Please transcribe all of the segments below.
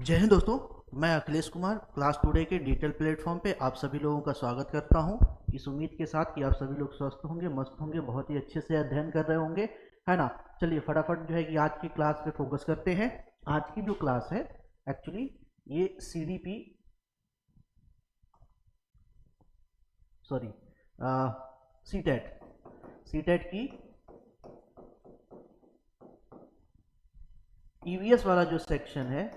जय हिंद दोस्तों। मैं अखिलेश कुमार क्लास टुडे के डिजिटल प्लेटफॉर्म पे आप सभी लोगों का स्वागत करता हूं, इस उम्मीद के साथ कि आप सभी लोग स्वस्थ होंगे, मस्त होंगे, बहुत ही अच्छे से अध्ययन कर रहे होंगे, है ना। चलिए फटाफट जो है कि आज की क्लास पे फोकस करते हैं। आज की जो क्लास है एक्चुअली ये सीडीपी सॉरी सीटेट सीटेट की ईवीएस वाला जो सेक्शन है,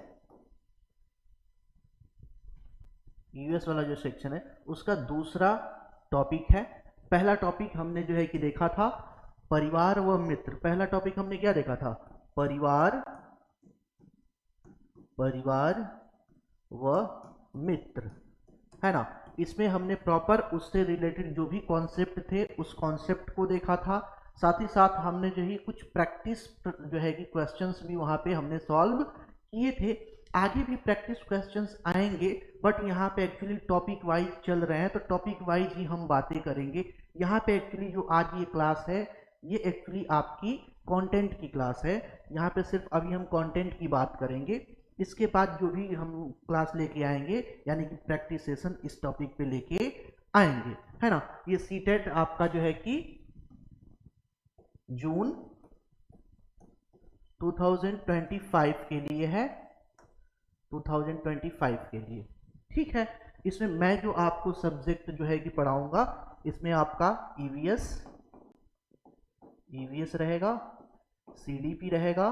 यूएस वाला जो सेक्शन है उसका दूसरा टॉपिक है। पहला टॉपिक हमने जो है कि देखा था परिवार व मित्र। पहला टॉपिक हमने क्या देखा था? परिवार परिवार व मित्र, है ना। इसमें हमने प्रॉपर उससे रिलेटेड जो भी कॉन्सेप्ट थे उस कॉन्सेप्ट को देखा था। साथ ही साथ हमने जो ही कुछ प्रैक्टिस जो है कि क्वेश्चंस भी वहाँ पे हमने सॉल्व किए थे। आगे भी प्रैक्टिस क्वेश्चंस आएंगे, बट यहाँ पे एक्चुअली टॉपिक वाइज चल रहे हैं तो टॉपिक वाइज ही हम बातें करेंगे। यहाँ पे एक्चुअली जो आज ये क्लास है ये एक्चुअली आपकी कंटेंट की क्लास है। यहाँ पे सिर्फ अभी हम कंटेंट की बात करेंगे। इसके बाद जो भी हम क्लास लेके आएंगे यानी कि प्रैक्टिस सेशन इस टॉपिक पे लेके आएंगे, है ना। ये सीटेट आपका जो है कि जून 2025 के लिए है, 2025 के लिए, ठीक है। इसमें मैं जो आपको सब्जेक्ट जो है कि पढ़ाऊंगा इसमें आपका ईवीएस रहेगा, सीडीपी रहेगा,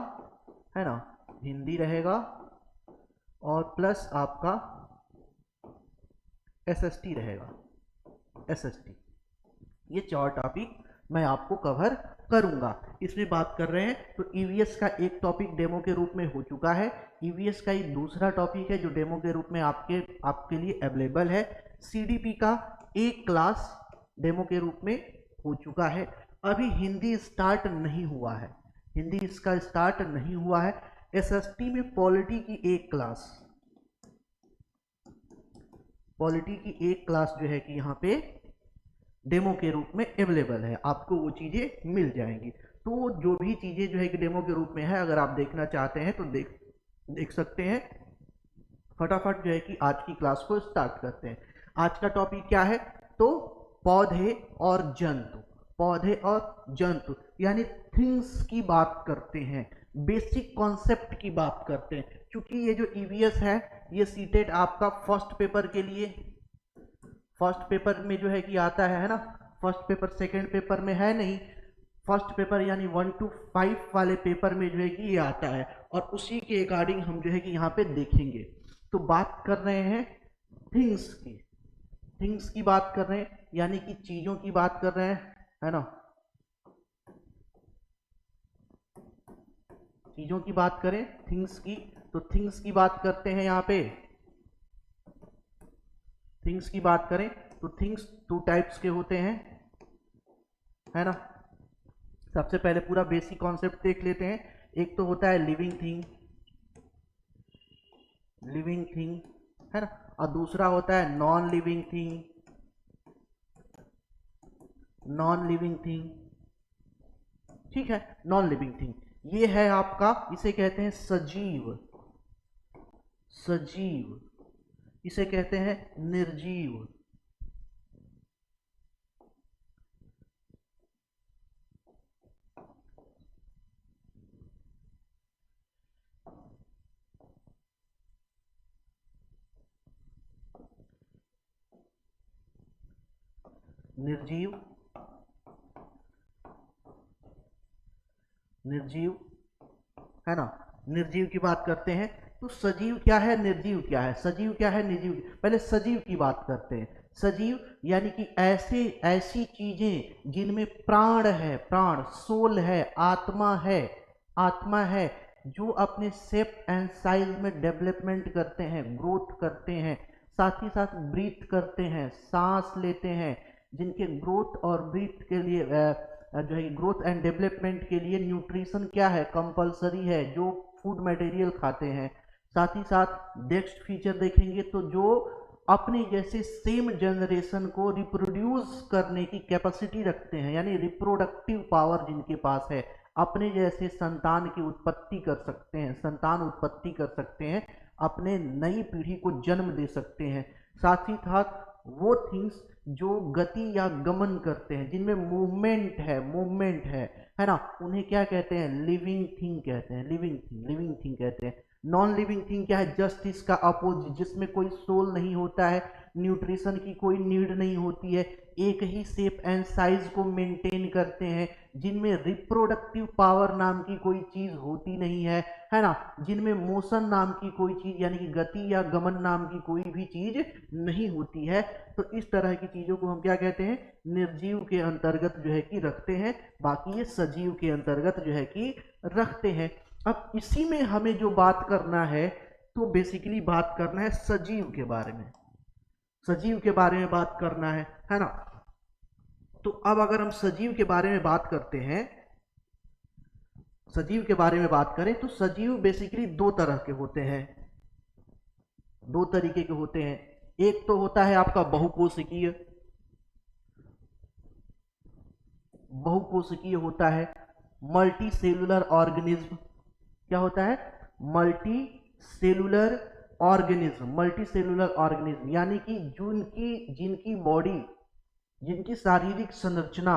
है ना, हिंदी रहेगा और प्लस आपका एसएसटी रहेगा, एसएसटी। ये 4 टॉपिक मैं आपको कवर करूंगा। इसमें बात कर रहे हैं तो ईवीएस का एक टॉपिक डेमो के रूप में हो चुका है। ईवीएस का एक दूसरा टॉपिक है जो डेमो के रूप में आपके लिए अवेलेबल है। सीडीपी का एक क्लास डेमो के रूप में हो चुका है। अभी हिंदी स्टार्ट नहीं हुआ है, हिंदी इसका स्टार्ट नहीं हुआ है। एसएसटी में पॉलिटी की एक क्लास, पॉलिटी की एक क्लास जो है कि यहाँ पे डेमो के रूप में अवेलेबल है, आपको वो चीज़ें मिल जाएंगी। तो जो भी चीज़ें जो है कि डेमो के रूप में है, अगर आप देखना चाहते हैं तो देख सकते हैं। फटाफट जो है कि आज की क्लास को स्टार्ट करते हैं। आज का टॉपिक क्या है? तो पौधे और जंतु, पौधे और जंतु यानी थिंग्स की बात करते हैं, बेसिक कॉन्सेप्ट की बात करते हैं। क्योंकि ये जो ईवीएस है ये सीटेट आपका फर्स्ट पेपर के लिए, फर्स्ट पेपर में जो है कि आता है ना। फर्स्ट पेपर सेकंड पेपर में है नहीं, फर्स्ट पेपर यानी 1 to 5 वाले पेपर में जो है कि ये आता है और उसी के अकॉर्डिंग हम जो है कि यहाँ पे देखेंगे। तो बात कर रहे हैं थिंग्स की, थिंग्स की बात कर रहे हैं यानी कि चीजों की बात कर रहे हैं, है ना। चीजों की बात करें थिंग्स की, तो थिंग्स की बात करते हैं। यहाँ पे थिंग्स की बात करें तो थिंग्स 2 टाइप्स के होते हैं, है ना। सबसे पहले पूरा बेसिक कॉन्सेप्ट देख लेते हैं। एक तो होता है लिविंग थिंग, लिविंग थिंग, है ना, और दूसरा होता है non living thing, non living thing, ठीक है। नॉन लिविंग थिंग ये है आपका, इसे कहते हैं सजीव, सजीव, इसे कहते हैं निर्जीव। निर्जीव, निर्जीव, है ना। निर्जीव की बात करते हैं तो सजीव क्या है, निर्जीव क्या है, सजीव क्या है, निर्जीव। पहले सजीव की बात करते हैं। सजीव यानी कि ऐसे ऐसी चीजें जिनमें प्राण है, प्राण, सोल है, आत्मा है, आत्मा है, जो अपने शेप एंड साइज में डेवलपमेंट करते हैं, ग्रोथ करते हैं, साथ ही साथ ब्रीथ करते हैं, सांस लेते हैं, जिनके ग्रोथ और ब्रीथ के लिए जो है ग्रोथ एंड डेवलपमेंट के लिए न्यूट्रिशन क्या है, कंपलसरी है, जो फूड मटेरियल खाते हैं। साथ ही साथ नेक्स्ट फीचर देखेंगे तो जो अपने जैसे सेम जनरेशन को रिप्रोड्यूस करने की कैपेसिटी रखते हैं, यानी रिप्रोडक्टिव पावर जिनके पास है, अपने जैसे संतान की उत्पत्ति कर सकते हैं, संतान उत्पत्ति कर सकते हैं अपने नई पीढ़ी को जन्म दे सकते हैं। साथ ही साथ वो थिंग्स जो गति या गमन करते हैं, जिनमें मूवमेंट है ना, उन्हें क्या कहते हैं, लिविंग थिंग कहते हैं, लिविंग थिंग कहते हैं। नॉन लिविंग थिंग क्या है, जस्ट इसका अपोजिट, जिसमें कोई सोल नहीं होता है, न्यूट्रिशन की कोई नीड नहीं होती है, एक ही शेप एंड साइज को मेंटेन करते हैं, जिनमें रिप्रोडक्टिव पावर नाम की कोई चीज होती नहीं है ना, जिनमें मोशन नाम की कोई चीज यानी कि गति या गमन नाम की कोई भी चीज नहीं होती है। तो इस तरह की चीजों को हम क्या कहते हैं, निर्जीव के अंतर्गत जो है कि रखते हैं, बाकी ये सजीव के अंतर्गत जो है कि रखते हैं। अब इसी में हमें जो बात करना है, तो बेसिकली बात करना है सजीव के बारे में, सजीव के बारे में बात करना है ना। तो अब अगर हम सजीव के बारे में बात करते हैं, सजीव के बारे में बात करें, तो सजीव बेसिकली दो तरह के होते हैं, दो तरीके के होते हैं। एक तो होता है आपका बहुकोशिकीय, बहुकोशिकीय होता है, मल्टी सेलुलर ऑर्गेनिज्म। क्या होता है, multi cellular organism, multi cellular organism यानी कि जिनकी बॉडी, जिनकी शारीरिक संरचना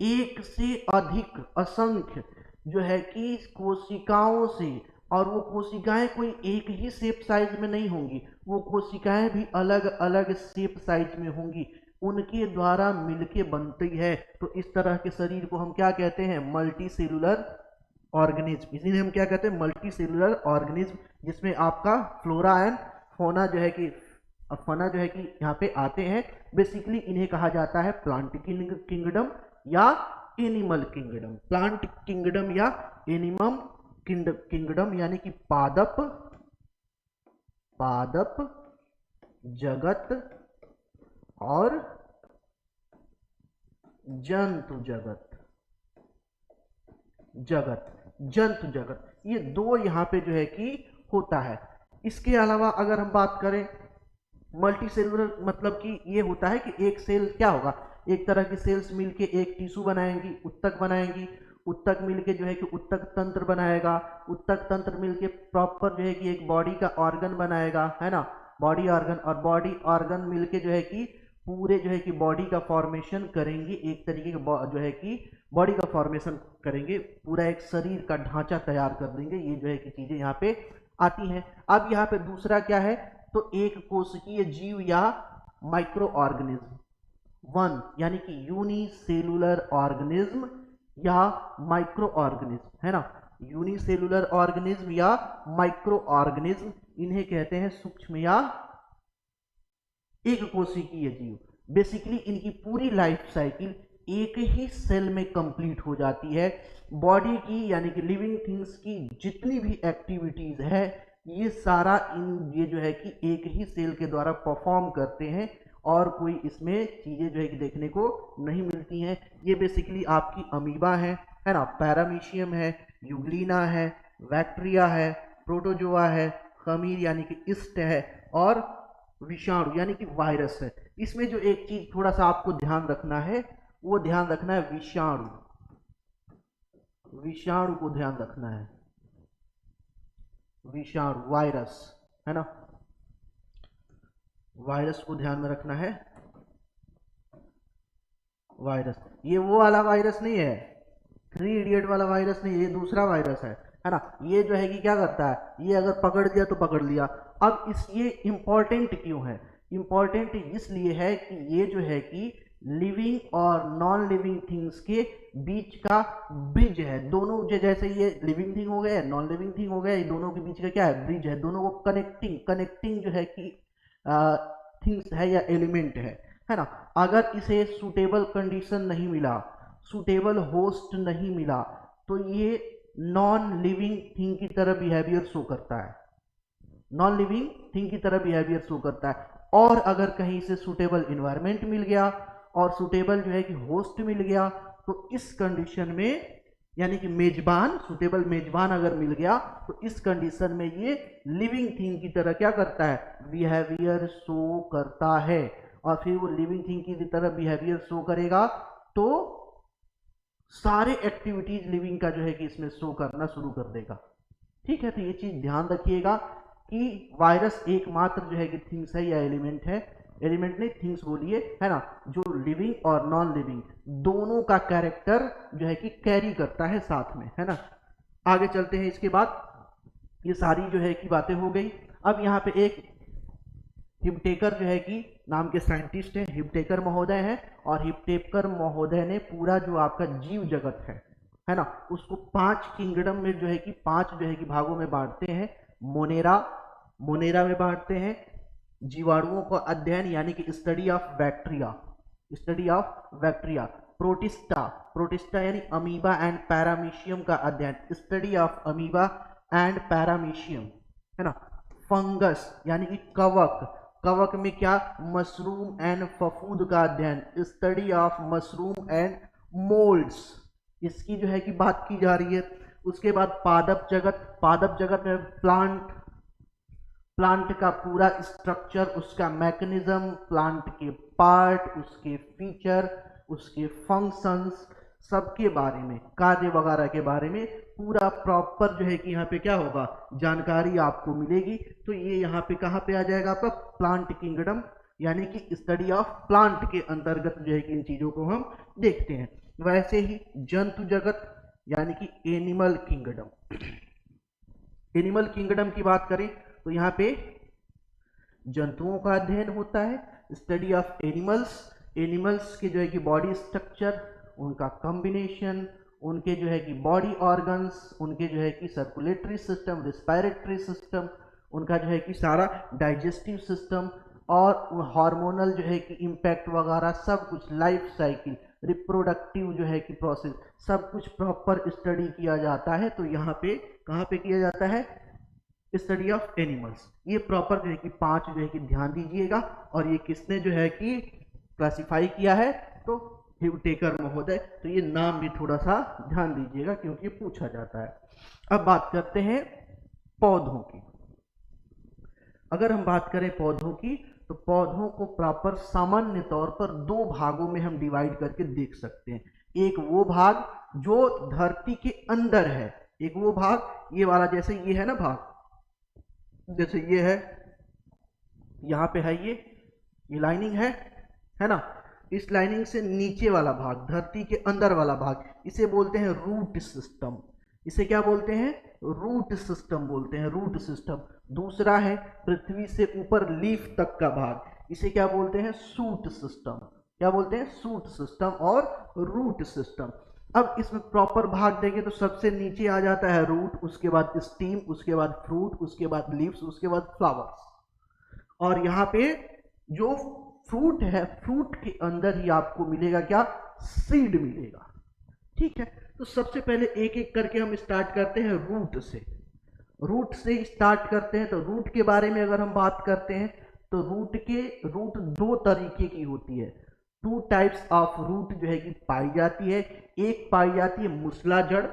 एक से अधिक असंख्य जो है कि कोशिकाओं से, और वो कोशिकाएं कोई एक ही शेप साइज में नहीं होंगी, वो कोशिकाएं भी अलग अलग शेप साइज में होंगी, उनके द्वारा मिलके बनती है। तो इस तरह के शरीर को हम क्या कहते हैं, मल्टी सेलुलर ऑर्गेनिज्म। इसीलिए हम क्या कहते हैं, मल्टी सेलुलर ऑर्गेनिज्म, जिसमें आपका फ्लोरा एंड फौना जो है कि यहाँ पे आते हैं। बेसिकली इन्हें कहा जाता है प्लांट किंगडम या एनिमल किंगडम, प्लांट किंगडम या एनिमल किंगडम यानी कि पादप जगत और जंतु जगत, ये दो यहाँ पे जो है कि होता है। इसके अलावा अगर हम बात करें मल्टी सेलुलर, मतलब कि ये होता है कि एक सेल क्या होगा, एक तरह की सेल्स मिलके एक टिश्यू बनाएंगी, उत्तक बनाएंगी, उत्तक मिलके जो है कि उत्तक तंत्र बनाएगा, उत्तक तंत्र मिलके प्रॉपर जो है कि एक बॉडी का ऑर्गन बनाएगा, है ना, बॉडी ऑर्गन, और बॉडी ऑर्गन मिलके जो है कि पूरे जो है कि बॉडी का फॉर्मेशन करेंगे, एक तरीके का जो है कि बॉडी का फॉर्मेशन करेंगे, पूरा एक शरीर का ढांचा तैयार कर देंगे। ये जो है कि चीजें यहाँ पे आती हैं। अब यहाँ पे दूसरा क्या है, तो एक कोशिकीय जीव या माइक्रो ऑर्गेनिज्म, वन यानी कि यूनिसेलुलर ऑर्गेनिज्म या माइक्रो ऑर्गेनिज्म, है ना, यूनिसेलुलर ऑर्गेनिज्म या माइक्रो ऑर्गेनिज्म, इन्हें कहते हैं सूक्ष्म या एक कोशिकीय जीव। बेसिकली इनकी पूरी लाइफ साइकिल एक ही सेल में कंप्लीट हो जाती है। बॉडी की यानी कि लिविंग थिंग्स की जितनी भी एक्टिविटीज है, ये सारा ये जो है कि एक ही सेल के द्वारा परफॉर्म करते हैं, और कोई इसमें चीजें जो है कि देखने को नहीं मिलती हैं। ये बेसिकली आपकी अमीबा है ना, पैरामीशियम है, यूग्लिना है, बैक्टीरिया है, प्रोटोजोआ है, खमीर यानी कि ईस्ट है, और विषाणु यानी कि वायरस है। इसमें जो एक चीज थोड़ा सा आपको ध्यान रखना है, वो ध्यान रखना है विषाणु को ध्यान रखना है, विषाणु वायरस, है ना, वायरस को ध्यान में रखना है। वायरस, ये वो वाला वायरस नहीं है, 3 इडियट वाला वायरस नहीं, ये दूसरा वायरस है ना। ये जो है कि क्या करता है, ये अगर पकड़ दिया तो पकड़ लिया। अब ये इंपॉर्टेंट क्यों है, इंपॉर्टेंट इसलिए है कि ये जो है कि लिविंग और नॉन लिविंग थिंग्स के बीच का ब्रिज है। दोनों जैसे ये लिविंग थिंग हो गया, नॉन लिविंग थिंग हो गया, ये दोनों के बीच का क्या है, ब्रिज है। दोनों को कनेक्टिंग जो है कि थिंग्स है या एलिमेंट है ना। अगर इसे सूटेबल कंडीशन नहीं मिला, सूटेबल होस्ट नहीं मिला, तो ये नॉन लिविंग थिंग की तरह बिहेवियर शो करता है, नॉन लिविंग थिंग की तरह बिहेवियर शो करता है। और अगर कहीं से सूटेबल इन्वायरमेंट मिल गया और सूटेबल जो है कि होस्ट मिल गया, तो इस कंडीशन में यानी कि मेजबान, सूटेबल मेजबान अगर मिल गया, तो इस कंडीशन में ये लिविंग थिंग की तरह क्या करता है, बिहेवियर शो करता है। और फिर वो लिविंग थिंग की तरह बिहेवियर शो करेगा तो सारे एक्टिविटीज लिविंग का जो है कि इसमें शो करना शुरू कर देगा। ठीक है, तो ये चीज ध्यान रखिएगा कि वायरस एकमात्र जो है कि थिंग्स है या एलिमेंट है, एलिमेंट नहीं थिंग्स बोलिए, है ना, जो लिविंग और नॉन लिविंग दोनों का कैरेक्टर जो है कि कैरी करता है साथ में, है ना। आगे चलते हैं। इसके बाद ये सारी जो है कि बातें हो गई। अब यहाँ पे एक हिपटेकर जो है कि नाम के साइंटिस्ट हैं, हिपटेकर महोदय हैं, और हिपटेकर महोदय ने पूरा जो आपका जीव जगत है ना, उसको 5 किंगडम में जो है कि 5 जो है कि भागों में बांटते हैं। मोनेरा में बांटते हैं, जीवाणुओं का अध्ययन यानी कि स्टडी ऑफ बैक्टीरिया, प्रोटिस्टा यानी अमीबा एंड पैरामीशियम का अध्ययन, study of amoeba and paramecium, है ना। फंगस यानी कि कवक में क्या, मशरूम एंड फफूंद का अध्ययन, study of mushroom and moulds, इसकी जो है कि बात की जा रही है। उसके बाद पादप जगत में प्लांट का पूरा स्ट्रक्चर, उसका मैकेनिज्म, प्लांट के पार्ट, उसके फीचर, उसके फंक्शंस, सबके बारे में, कार्य वगैरह के बारे में पूरा प्रॉपर जो है कि यहाँ पे क्या होगा, जानकारी आपको मिलेगी। तो ये यहाँ पे कहाँ पे आ जाएगा आपका, प्लांट किंगडम यानी कि स्टडी ऑफ प्लांट के अंतर्गत जो है कि इन चीजों को हम देखते हैं। वैसे ही जंतु जगत यानी कि एनिमल किंगडम की बात करें तो यहाँ पे जंतुओं का अध्ययन होता है, स्टडी ऑफ एनिमल्स के जो है कि बॉडी स्ट्रक्चर, उनका कॉम्बिनेशन, उनके जो है कि बॉडी ऑर्गन्स, उनके जो है कि सर्कुलेटरी सिस्टम, रिस्पायरेटरी सिस्टम, उनका जो है कि सारा डाइजेस्टिव सिस्टम और हार्मोनल जो है कि इम्पैक्ट वगैरह सब कुछ, लाइफ साइकिल, रिप्रोडक्टिव जो है कि प्रोसेस, सब कुछ प्रॉपर स्टडी किया जाता है। तो यहाँ पे कहाँ पे किया जाता है, स्टडी ऑफ एनिमल्स। ये प्रॉपर जो है कि 5 जो है कि ध्यान दीजिएगा, और ये किसने जो है कि क्लासिफाई किया है, तो हिपटेकर महोदय। तो ये नाम भी थोड़ा सा ध्यान दीजिएगा क्योंकि पूछा जाता है। अब बात करते हैं पौधों की। अगर हम बात करें पौधों की, तो पौधों को प्रॉपर सामान्य तौर पर 2 भागों में हम डिवाइड करके देख सकते हैं। एक वो भाग जो धरती के अंदर है, एक वो भाग ये वाला, जैसे ये है ना भाग, जैसे ये है, यहाँ पे है ये लाइनिंग है ना, इस लाइनिंग से नीचे वाला भाग, धरती के अंदर वाला भाग, इसे बोलते हैं रूट सिस्टम। इसे क्या बोलते हैं, रूट सिस्टम बोलते हैं, रूट सिस्टम। दूसरा है पृथ्वी से ऊपर लीफ तक का भाग, इसे क्या बोलते हैं, सूट सिस्टम। क्या बोलते हैं, सूट सिस्टम और रूट सिस्टम। अब इसमें प्रॉपर भाग देंगे तो सबसे नीचे आ जाता है रूट, उसके बाद स्टीम, उसके बाद फ्रूट, उसके बाद लीव्स, उसके बाद फ्लावर्स। और यहाँ पे जो फ्रूट है, फ्रूट के अंदर ही आपको मिलेगा क्या, सीड मिलेगा। ठीक है, तो सबसे पहले एक एक करके हम स्टार्ट करते हैं रूट से स्टार्ट करते हैं। तो रूट के बारे में अगर हम बात करते हैं तो रूट 2 तरीके की होती है। 2 टाइप्स ऑफ रूट जो है कि पाई जाती है। एक पाई जाती है मूसला जड़,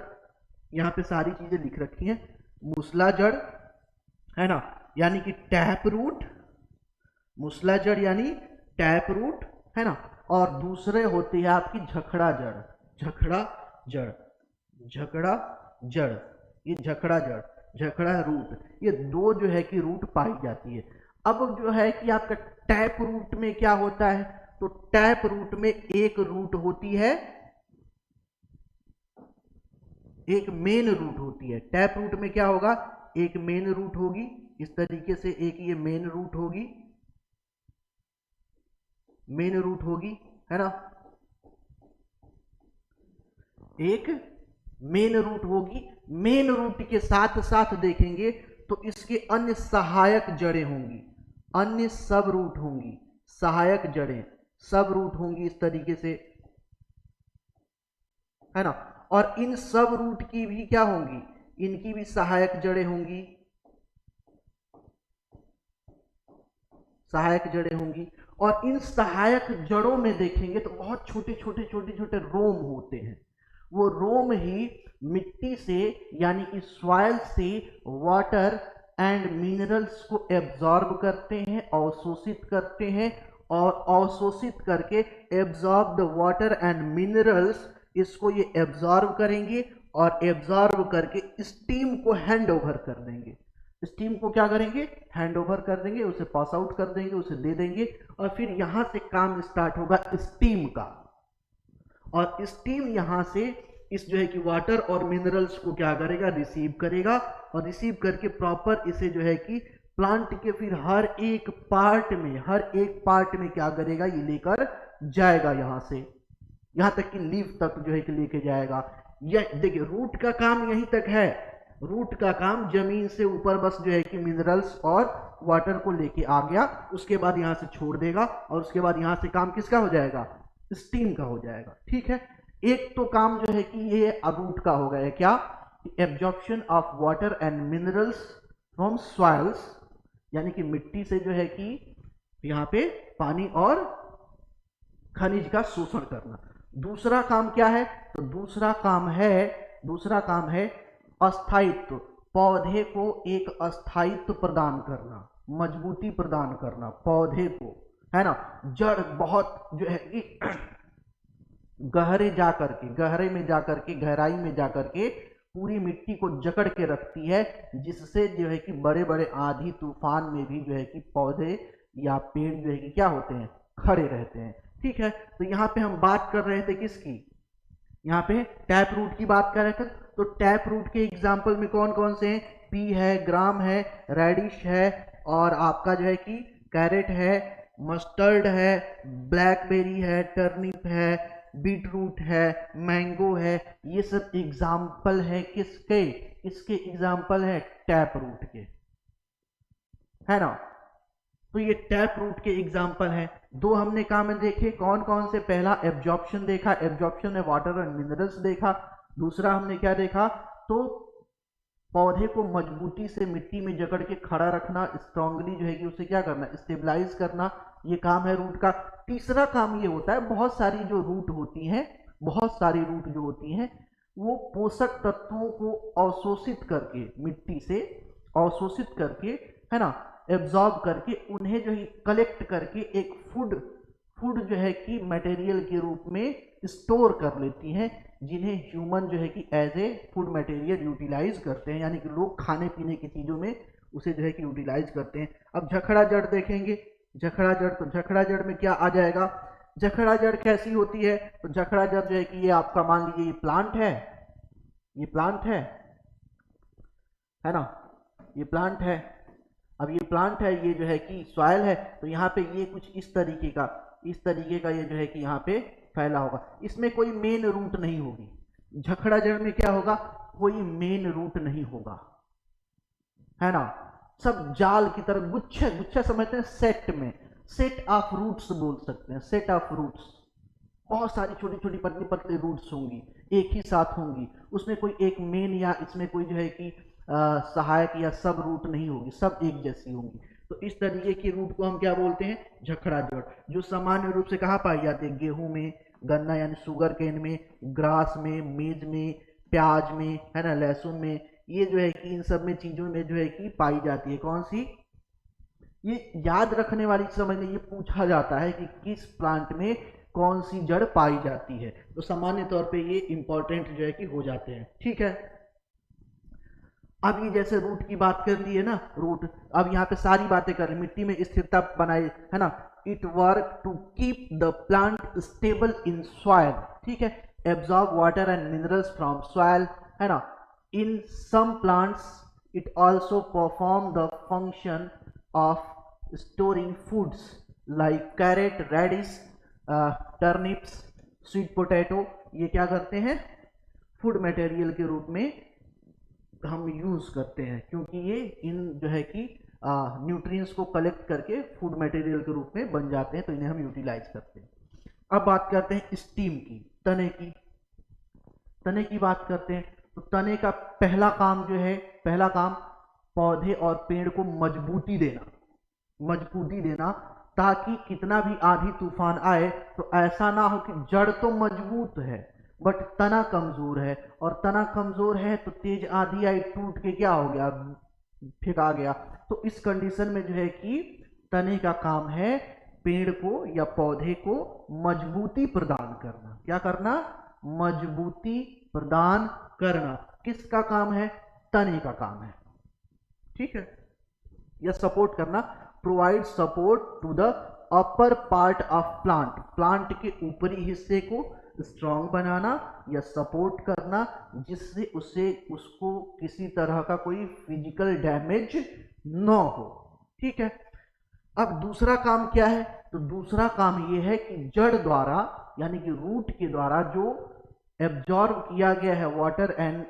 यहाँ पे सारी चीजें लिख रखी हैं, मूसला जड़, है ना, यानी कि टैप रूट, मूसला जड़ यानी टैप रूट, है ना। और दूसरे होती है आपकी झखड़ा जड़, ये झखड़ा रूट, ये 2 जो है कि रूट पाई जाती है। अब जो है कि आपका टैप रूट में क्या होता है, तो टैप रूट में एक रूट होती है, एक मेन रूट होती है। टैप रूट में क्या होगा, एक मेन रूट होगी, इस तरीके से एक ये मेन रूट होगी, है ना, एक मेन रूट होगी। मेन रूट के साथ साथ देखेंगे तो इसके अन्य सहायक जड़ें होंगी, अन्य सब रूट होंगी, सहायक जड़ें, सब रूट होंगी इस तरीके से, है ना। और इन सब रूट की भी क्या होंगी, इनकी भी सहायक जड़ें होंगी, और इन सहायक जड़ों में देखेंगे तो बहुत छोटे छोटे रोम होते हैं। वो रोम ही मिट्टी से यानी कि सॉइल से वाटर एंड मिनरल्स को एब्जॉर्ब करते हैं, अवशोषित करते हैं, और अवशोषित करके absorb the water and minerals, इसको ये एब्जॉर्ब करेंगे और एब्जॉर्ब करके स्टीम को हैंड ओवर कर देंगे। स्टीम को क्या करेंगे, हैंड ओवर कर देंगे, उसे पास आउट कर देंगे, उसे दे देंगे, और फिर यहां से काम स्टार्ट होगा स्टीम का। और स्टीम यहां से इस जो है कि वाटर और मिनरल्स को क्या करेगा, रिसीव करेगा, और रिसीव करके प्रॉपर इसे जो है कि प्लांट के फिर हर एक पार्ट में क्या करेगा, ये लेकर जाएगा यहां से, यहां तक कि लीफ तक जो है कि लेके जाएगा। यह देखिए रूट का काम यहीं तक है, रूट का काम जमीन से ऊपर बस जो है कि मिनरल्स और वाटर को लेके आ गया, उसके बाद यहां से छोड़ देगा, और उसके बाद यहां से काम किसका हो जाएगा, स्टीम का हो जाएगा। ठीक है, एक तो काम जो है कि ये रूट का हो गया, क्या, absorption of water and minerals from soils, यानी कि मिट्टी से जो है कि यहाँ पे पानी और खनिज का शोषण करना। दूसरा काम क्या है, तो दूसरा काम है अस्थायित्व, पौधे को एक अस्थायित्व प्रदान करना, मजबूती प्रदान करना पौधे को, है ना। जड़ बहुत जो है कि गहरे में जाकर के गहराई में जाकर के पूरी मिट्टी को जकड़ के रखती है, जिससे जो है कि बड़े बड़े आंधी तूफान में भी जो है कि पौधे या पेड़ जो है कि क्या होते हैं, खड़े रहते हैं। ठीक है, तो यहाँ पे हम बात कर रहे थे किसकी, यहाँ पे टैप रूट की बात कर रहे थे। तो टैप रूट के एग्जाम्पल में कौन कौन से हैं, पी है, ग्राम है, रेडिश है, और आपका जो है कि कैरेट है, मस्टर्ड है, ब्लैकबेरी है, टर्निप है, बीट रूट है, मैंगो है। ये सब एग्जाम्पल है किसके, इसके एग्जाम्पल है टैप रूट के, है ना। तो ये टैप रूट के एग्जाम्पल हैं। दो हमने काम देखे, कौन कौन से, पहला एब्जॉर्प्शन देखा, एब्जॉर्प्शन है वाटर एंड मिनरल्स देखा। दूसरा हमने क्या देखा, तो पौधे को मजबूती से मिट्टी में जकड़ के खड़ा रखना, स्ट्रांगली जो है कि उसे क्या करना, स्टेबलाइज करना, ये काम है रूट का। तीसरा काम ये होता है, बहुत सारी जो रूट होती हैं वो पोषक तत्वों को अवशोषित करके, मिट्टी से अवशोषित करके, है ना, एब्जॉर्ब करके, उन्हें जो है कलेक्ट करके एक फूड जो है कि मटेरियल के रूप में स्टोर कर लेती हैं, जिन्हें ह्यूमन जो है कि as a food material utilise करते हैं, यानी कि लोग खाने पीने की चीज़ों में उसे जो है कि यूटिलाइज करते हैं। अब झखड़ा जड़ देखेंगे, झखड़ा जड़, तो झखड़ा जड़ में क्या आ जाएगा, झखड़ा जड़ कैसी होती है, तो झखड़ा जड़ जो है कि ये आपका मान लीजिए ये प्लांट है, है ना, ये प्लांट है। अब ये प्लांट है, ये जो है कि सॉइल है, तो यहाँ पे ये कुछ इस तरीके का ये जो है कि यहाँ पे फैला होगा, इसमें कोई मेन रूट नहीं होगी। झखड़ा जड़ में क्या होगा, कोई मेन रूट नहीं होगा, है ना, सब जाल की तरह गुच्छे समझते हैं, सेट ऑफ रूट्स बोल सकते हैं, सेट ऑफ रूट्स, बहुत सारी छोटी छोटी पतली पतली रूट्स होंगी, एक ही साथ होंगी, उसमें कोई एक मेन या इसमें कोई जो है कि सहायक या सब रूट नहीं होगी, सब एक जैसी होंगी। तो इस तरीके की रूट को हम क्या बोलते हैं, झखड़ा जड़, जो सामान्य रूप से कहाँ पाई जाती है, गेहूं में, गन्ना यानी शुगर केन में, ग्रास में, मेज में, प्याज में, है ना, लहसुन में, ये जो है कि इन सब में चीजों में जो है कि पाई जाती है। कौन सी, ये याद रखने वाली समझ में, ये पूछा जाता है कि किस प्लांट में कौन सी जड़ पाई जाती है, तो सामान्य तौर पे ये इंपॉर्टेंट जो है कि हो जाते हैं। ठीक है, अब ये जैसे रूट की बात कर ली है ना, रूट, अब यहाँ पे सारी बातें कर रहे, मिट्टी में स्थिरता बनाए, है ना, it work to keep the plant stable in soil, ठीक है, absorb water and minerals from soil, है ना। In some plants it also perform the function of storing foods like carrot, radish, turnips, sweet potato, ये क्या करते हैं, food material के रूप में हम यूज करते हैं, क्योंकि ये इन जो है कि न्यूट्रिएंट्स को कलेक्ट करके फूड मटेरियल के रूप में बन जाते हैं, तो इन्हें हम यूटिलाइज करते हैं। अब बात करते हैं स्टीम की, तने की बात करते हैं। तो तने का पहला काम जो है, पहला काम पौधे और पेड़ को मजबूती देना, ताकि कितना भी आंधी तूफान आए तो ऐसा ना हो कि जड़ तो मजबूत है बट तना कमजोर है, और तना कमजोर है तो तेज आंधी आई, टूट के क्या हो गया, फेंका गया। तो इस कंडीशन में जो है कि तने का काम है पेड़ को या पौधे को मजबूती प्रदान करना। क्या करना, मजबूती प्रदान करना। किसका काम है, तने का काम है। ठीक है, या सपोर्ट करना, provide support to the upper part of plant, plant के ऊपरी हिस्से को स्ट्रॉन्ग बनाना या सपोर्ट करना, जिससे उसको किसी तरह का कोई फिजिकल डैमेज न हो। ठीक है, अब दूसरा काम क्या है, तो दूसरा काम ये है कि जड़ द्वारा यानी कि रूट के द्वारा जो एब्जॉर्ब किया गया है वाटर एंड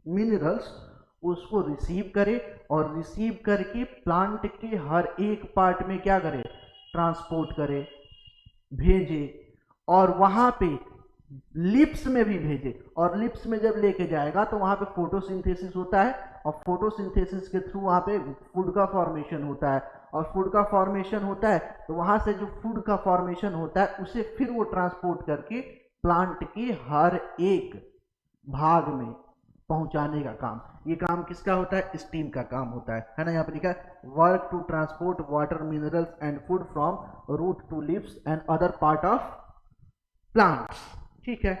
मिनरल्स, उसको रिसीव करे और रिसीव करके प्लांट के हर एक पार्ट में क्या करे, ट्रांसपोर्ट करे, भेजे, और वहां पे लिप्स में भी भेजे, और लिप्स में जब लेके जाएगा तो वहां पे फोटोसिंथेसिस होता है, और फोटोसिंथेसिस के थ्रू वहां पे फूड का फॉर्मेशन होता है, और फूड का फॉर्मेशन होता है तो वहां से जो फूड का फॉर्मेशन होता है उसे फिर वो ट्रांसपोर्ट करके प्लांट के हर एक भाग में पहुंचाने का काम, ये काम किसका होता है, स्टीम का काम होता है ना। यहाँ पर लिखा है work to transport water, minerals and food from root to lips and other part of plants. ठीक है,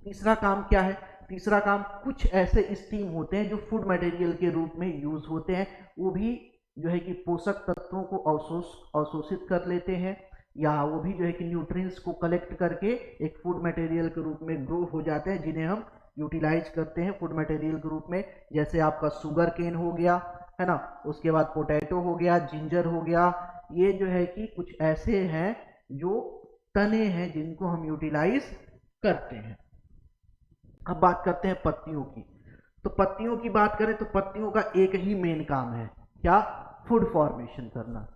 तीसरा काम क्या है, तीसरा काम कुछ ऐसे स्टीम होते हैं जो फूड मटेरियल के रूप में यूज होते हैं, वो भी जो है कि पोषक तत्वों को अवशोषित कर लेते हैं, या वो भी जो है कि न्यूट्रिएंट्स को कलेक्ट करके एक फूड मटेरियल के रूप में ग्रो हो जाते हैं, जिन्हें हम यूटिलाइज करते हैं फूड मटेरियल के रूप में। जैसे आपका शुगर केन हो गया है ना, उसके बाद पोटैटो हो गया, जिंजर हो गया, ये जो है कि कुछ ऐसे हैं जो तने हैं जिनको हम यूटिलाइज करते हैं। अब बात करते हैं पत्तियों की, तो पत्तियों की बात करें तो पत्तियों का एक ही मेन काम है, क्या, फूड फॉर्मेशन करना।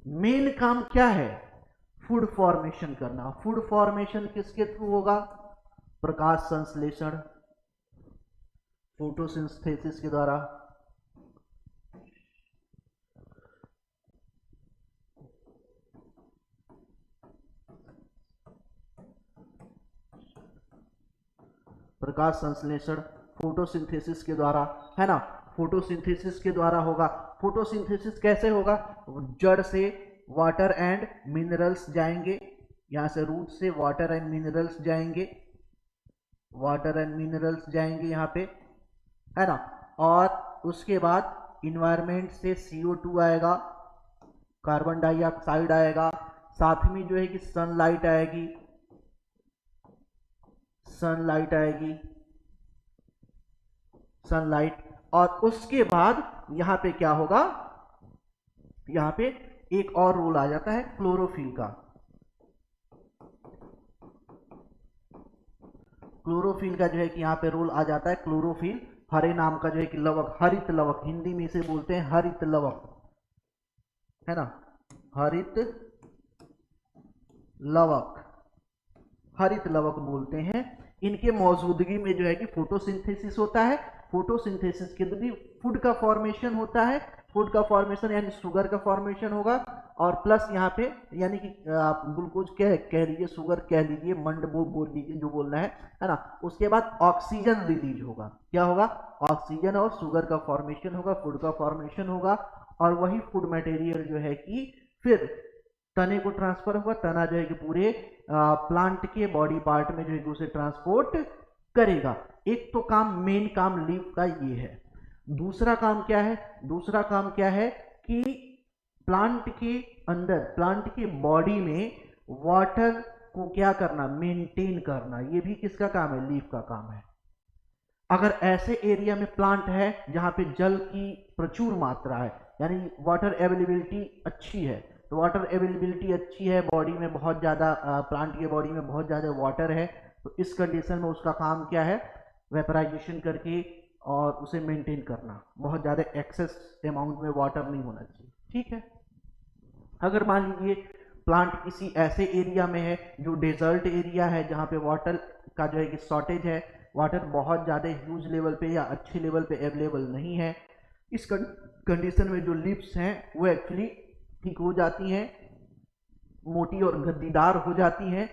मेन काम क्या है, फूड फॉर्मेशन करना। फूड फॉर्मेशन किसके थ्रू होगा, प्रकाश संश्लेषण, फोटोसिंथेसिस के द्वारा। प्रकाश संश्लेषण फोटोसिंथेसिस के द्वारा, है ना, फोटोसिंथेसिस के द्वारा होगा। फोटोसिंथेसिस कैसे होगा, जड़ से वाटर एंड मिनरल्स जाएंगे, यहां से रूट से वाटर एंड मिनरल्स जाएंगे, वाटर एंड मिनरल्स जाएंगे यहाँ पे, है ना, और उसके बाद इन्वायरमेंट से CO2 आएगा, कार्बन डाइऑक्साइड आएगा, साथ में जो है कि सनलाइट आएगी, सनलाइट आएगी, सनलाइट, और उसके बाद यहां पे क्या होगा, यहां पे एक और रोल आ जाता है क्लोरोफिल का। क्लोरोफिल का जो है कि यहां पे रोल आ जाता है, क्लोरोफिल हरे नाम का जो है कि लवक, हरित लवक, हिंदी में इसे बोलते हैं हरित लवक, है ना, हरित लवक, हरित लवक बोलते हैं। इनके मौजूदगी में जो है कि फोटोसिंथेसिस होता है, फोटोसिंथेसिस के द्वारा फूड का फॉर्मेशन होता है, फूड का फॉर्मेशन यानी शुगर का फॉर्मेशन होगा, और प्लस यहाँ पे यानी कि आप ग्लूकोज कह लीजिए, शुगर कह लीजिए, मंड बोल लीजिए, जो बोलना है ना। उसके बाद ऑक्सीजन रिलीज होगा, क्या होगा, ऑक्सीजन और शुगर का फॉर्मेशन होगा, फूड का फॉर्मेशन होगा, और वही फूड मटेरियल जो है कि फिर तने को ट्रांसफर होगा, तना जो है कि पूरे प्लांट के बॉडी पार्ट में जो है कि उसे ट्रांसपोर्ट करेगा। एक तो काम, मेन काम लीफ का ये है। दूसरा काम क्या है, दूसरा काम क्या है कि प्लांट के अंदर, प्लांट के बॉडी में वाटर को क्या करना, मेंटेन करना, ये भी किसका काम है, लीफ का काम है। अगर ऐसे एरिया में प्लांट है जहां पे जल की प्रचुर मात्रा है, यानी वाटर अवेलेबिलिटी अच्छी है, तो वाटर अवेलेबिलिटी अच्छी है, बॉडी में बहुत ज़्यादा, प्लांट के बॉडी में बहुत ज़्यादा वाटर है, तो इस कंडीशन में उसका काम क्या है, वेपराइजेशन करके और उसे मेंटेन करना, बहुत ज़्यादा एक्सेस अमाउंट में वाटर नहीं होना चाहिए। ठीक है, अगर मान लीजिए प्लांट किसी ऐसे एरिया में है जो डेजर्ट एरिया है, जहाँ पे वाटर का जो है कि शॉर्टेज है, वाटर बहुत ज़्यादा ह्यूज लेवल पे या अच्छे लेवल पे अवेलेबल नहीं है, इस कंडीशन में जो लिप्स हैं वो एक्चुअली ठीक हो जाती हैं, मोटी और गद्दीदार हो जाती हैं,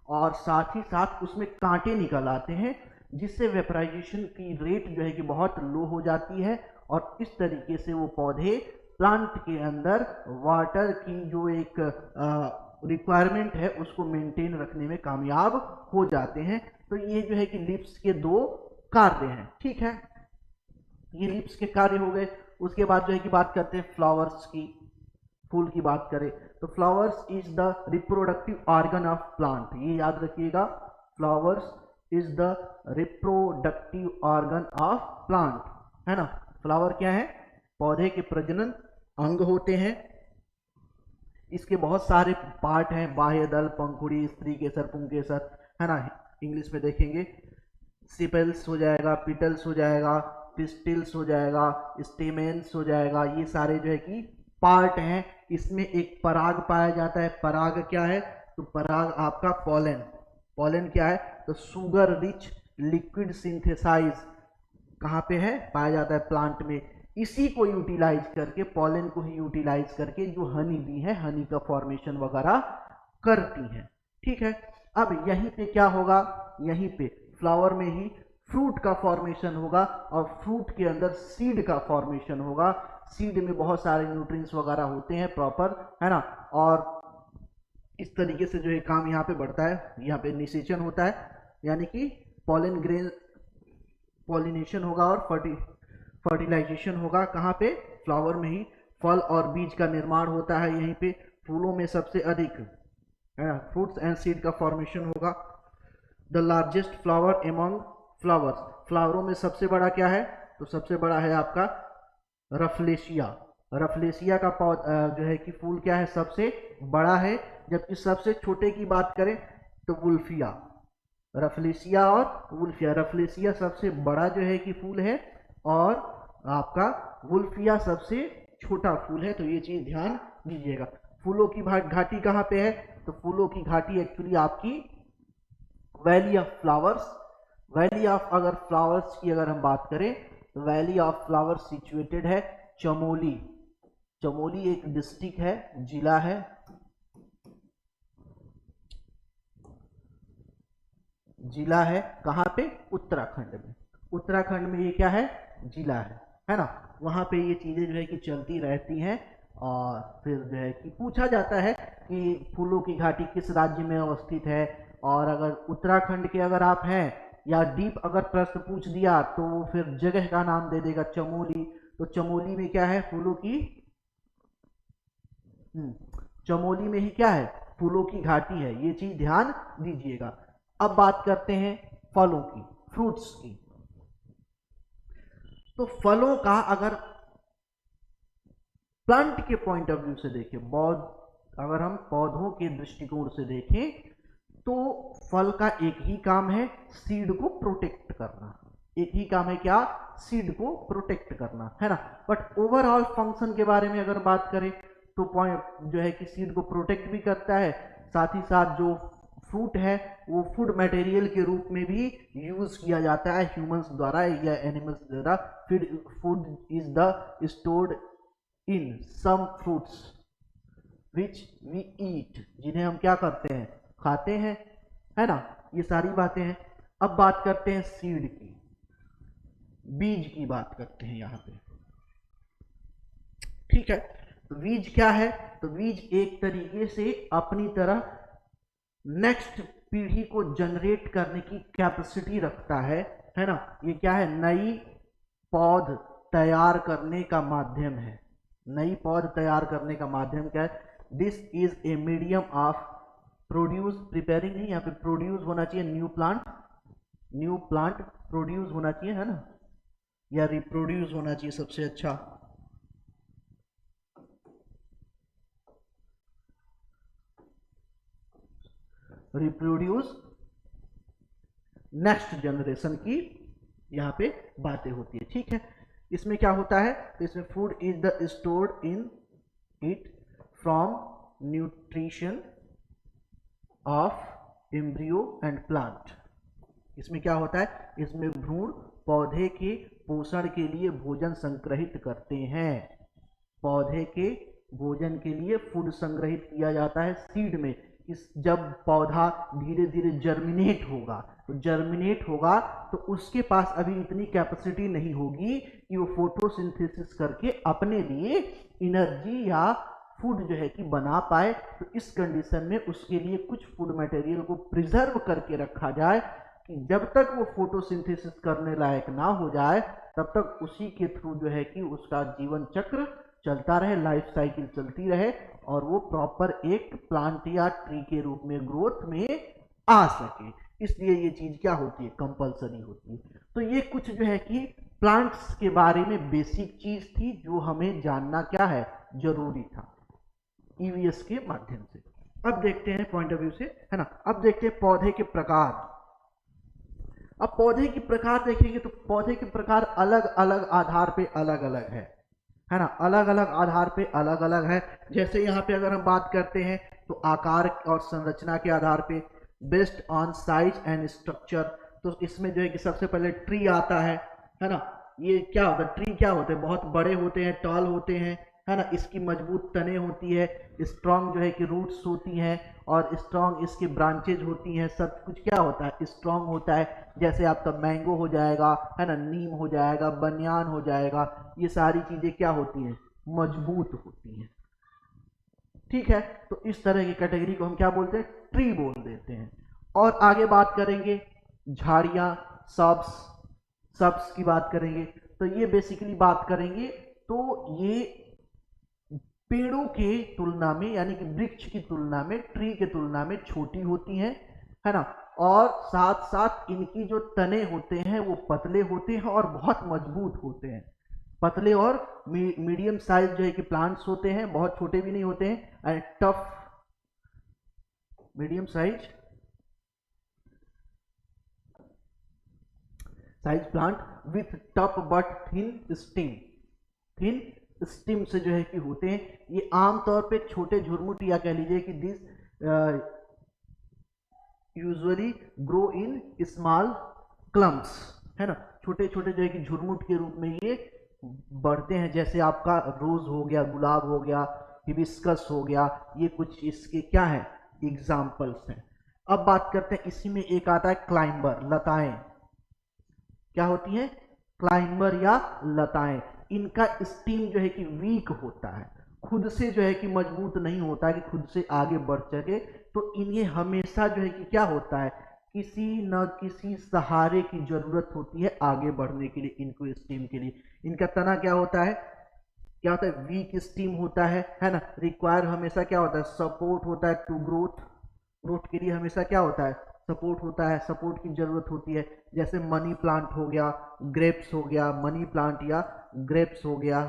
और साथ ही साथ उसमें कांटे निकल आते हैं, जिससे वेपराइजेशन की रेट जो है कि बहुत लो हो जाती है, और इस तरीके से वो पौधे प्लांट के अंदर वाटर की जो एक रिक्वायरमेंट है उसको मेंटेन रखने में कामयाब हो जाते हैं। तो ये जो है कि लिप्स के दो कार्य हैं। ठीक है, ये लीव्स के कार्य हो गए। उसके बाद जो है कि बात करते हैं फ्लावर्स की, फूल की बात करें तो flowers is the reproductive organ of plant, ये याद रखिएगा, flowers is the reproductive organ of plant, है ना। फ्लावर क्या है, पौधे के प्रजनन अंग होते हैं। इसके बहुत सारे पार्ट हैं, बाह्य दल, पंखुड़ी, स्त्री केसर, पुंकेसर, है ना, इंग्लिश में देखेंगे। सिपेल्स हो जाएगा, पिटल्स हो जाएगा, पिस्टिल्स हो जाएगा, स्टेमेंस हो जाएगा, ये सारे जो है कि पार्ट हैं। इसमें एक पराग पाया जाता है। पराग क्या है, तो पराग आपका पॉलन, पॉलन क्या है, तो शुगर रिच लिक्विड सिंथेसाइज कहाँ पे है, पाया जाता है प्लांट में। इसी को यूटिलाइज करके, पॉलन को ही यूटिलाइज करके जो हनी बी है, हनी का फॉर्मेशन वगैरह करती है, ठीक है। अब यहीं पे क्या होगा, यहीं पे फ्लावर में ही फ्रूट का फॉर्मेशन होगा और फ्रूट के अंदर सीड का फॉर्मेशन होगा। सीड में बहुत सारे न्यूट्रिएंट्स वगैरह होते हैं प्रॉपर, है ना, और इस तरीके से जो है काम यहाँ पे बढ़ता है। यहाँ पे निषेचन होता है, यानी कि पॉलन ग्रेन पॉलिनेशन होगा और फर्टिलाइजेशन होगा। कहाँ पे, फ्लावर में ही फल और बीज का निर्माण होता है। यहीं पे फूलों में सबसे अधिक फ्रूट्स एंड सीड का फॉर्मेशन होगा। The largest flower among flowers, फ्लावरों में सबसे बड़ा क्या है, तो सबसे बड़ा है आपका रफलेशिया। रफलेशिया का जो है कि फूल क्या है, सबसे बड़ा है। जबकि सबसे छोटे की बात करें तो वुल्फिया, रफलेशिया और वुल्फिया, रफलेशिया सबसे बड़ा जो है कि फूल है और आपका वुल्फिया सबसे छोटा फूल है। तो ये चीज ध्यान दीजिएगा। फूलों की घाटी कहाँ पे है, तो फूलों की घाटी एक्चुअली आपकी valley of flowers, valley of, अगर फ्लावर्स की अगर हम बात करें तो वैली ऑफ फ्लावर्स सिचुएटेड है चमोली। चमोली एक डिस्ट्रिक्ट है, जिला है, जिला है कहाँ पे, उत्तराखंड में। उत्तराखंड में ये क्या है, जिला है ना। वहाँ पे ये चीजें जो है कि चलती रहती हैं। और फिर जो है कि पूछा जाता है कि फूलों की घाटी किस राज्य में अवस्थित है, और अगर उत्तराखंड के अगर आप हैं या डीप अगर प्रश्न पूछ दिया तो वो फिर जगह का नाम दे देगा चमोली। तो चमोली में क्या है, फूलों की चमोली में ही क्या है, फूलों की घाटी है। ये चीज ध्यान दीजिएगा। अब बात करते हैं फलों की, फ्रूट्स की। तो फलों का अगर प्लांट के पॉइंट ऑफ व्यू से देखें, अगर हम पौधों के दृष्टिकोण से देखें तो फल का एक ही काम है, सीड को प्रोटेक्ट करना। एक ही काम है क्या, सीड को प्रोटेक्ट करना, है ना। बट ओवरऑल फंक्शन के बारे में अगर बात करें तो पॉइंट जो है कि सीड को प्रोटेक्ट भी करता है, साथ ही साथ जो फ्रूट है वो फूड मटेरियल के रूप में भी यूज किया जाता है ह्यूमंस द्वारा या एनिमल्स द्वारा। Food is the stored in some fruits which we eat, जिन्हें हम क्या करते हैं, खाते हैं, है ना। ये सारी बातें हैं। अब बात करते हैं सीड की, बीज की बात करते हैं यहाँ पे, ठीक है। तो बीज क्या है, तो बीज एक तरीके से अपनी तरह नेक्स्ट पीढ़ी को जनरेट करने की कैपेसिटी रखता है ना। ये क्या है, नई पौध तैयार करने का माध्यम है। नई पौध तैयार करने का माध्यम क्या है, this is a medium of produce, preparing नहीं, यहाँ पे प्रोड्यूस होना चाहिए, न्यू प्लांट प्रोड्यूस होना चाहिए, है ना, या रिप्रोड्यूस होना चाहिए सबसे अच्छा। रिप्रोड्यूस नेक्स्ट जनरेशन की यहाँ पे बातें होती है, ठीक है। इसमें क्या होता है, तो इसमें food is the stored in it from nutrition of embryo and plant. इसमें क्या होता है, इसमें भ्रूण पौधे के पोषण के लिए भोजन संग्रहित करते हैं। पौधे के भोजन के लिए फूड संग्रहित किया जाता है सीड में। जब पौधा धीरे धीरे जर्मिनेट होगा तो उसके पास अभी इतनी कैपेसिटी नहीं होगी कि वो फोटोसिंथेसिस करके अपने लिए एनर्जी या फूड जो है कि बना पाए। तो इस कंडीशन में उसके लिए कुछ फूड मटेरियल को प्रिजर्व करके रखा जाए कि जब तक वो फोटोसिंथेसिस करने लायक ना हो जाए तब तक उसी के थ्रू जो है कि उसका जीवन चक्र चलता रहे, लाइफ साइकिल चलती रहे और वो प्रॉपर एक प्लांट या ट्री के रूप में ग्रोथ में आ सके। इसलिए ये चीज क्या होती है, कंपलसरी होती है। तो ये कुछ जो है कि प्लांट्स के बारे में बेसिक चीज थी जो हमें जानना क्या है, जरूरी था ईवीएस के माध्यम से। अब देखते हैं पॉइंट ऑफ व्यू से, है ना। अब देखते हैं पौधे के प्रकार। अब पौधे के प्रकार देखेंगे तो पौधे के प्रकार अलग अलग आधार पे अलग अलग है ना, अलग अलग आधार पे अलग अलग है। जैसे यहाँ पे अगर हम बात करते हैं तो आकार और संरचना के आधार पे, based on size and structure, तो इसमें जो है कि सबसे पहले ट्री आता है ना। ये क्या होता है, ट्री क्या होते हैं, बहुत बड़े होते हैं, टॉल होते हैं, है ना। इसकी मजबूत तने होती है, स्ट्रॉन्ग जो है कि रूट्स होती हैं और स्ट्रॉन्ग इसकी ब्रांचेज होती हैं, सब कुछ क्या होता है, स्ट्रॉन्ग होता है। जैसे आपका मैंगो हो जाएगा, है ना, नीम हो जाएगा, बनियान हो जाएगा, ये सारी चीजें क्या होती हैं, मजबूत होती हैं। ठीक है, तो इस तरह की कैटेगरी को हम क्या बोलते हैं, ट्री बोल देते हैं। और आगे बात करेंगे झाड़ियां, सब्स की बात करेंगे तो ये बेसिकली बात करेंगे तो ये पेड़ों के तुलना में, यानी कि वृक्ष की तुलना में, ट्री के तुलना में छोटी होती हैं, है ना। और साथ साथ इनकी जो तने होते हैं वो पतले होते हैं और बहुत मजबूत होते हैं। पतले और मीडियम साइज जो है कि प्लांट्स होते हैं, बहुत छोटे भी नहीं होते हैं। And tough medium size plant with tough but thin stem से जो है कि होते हैं। ये आमतौर पे छोटे झुरमुट या कह लीजिए कि this usually grow in small clumps, है ना। छोटे छोटे जो है कि झुरमुट के रूप में ये बढ़ते हैं। जैसे आपका रोज हो गया, गुलाब हो गया, हिबिस्कस हो गया, ये कुछ इसके क्या है, एग्जाम्पल्स हैं। अब बात करते हैं, इसी में एक आता है क्लाइंबर, लताएं। क्या होती हैं, क्लाइंबर या लताएं। इनका स्टीम जो है कि वीक होता है, खुद से जो है कि मजबूत नहीं होता है कि खुद से आगे बढ़ सके। तो इन्हें हमेशा जो है कि क्या होता है, किसी न किसी सहारे की जरूरत होती है आगे बढ़ने के लिए, इनको स्टीम के लिए। इनका तना क्या होता है, वीक स्टीम होता है ना। रिक्वायर हमेशा क्या होता है, सपोर्ट होता है टू ग्रोथ के लिए हमेशा क्या होता है, सपोर्ट होता है, सपोर्ट की जरूरत होती है। जैसे मनी प्लांट हो गया, ग्रेप्स हो गया, मनी प्लांट या ग्रेप्स हो गया,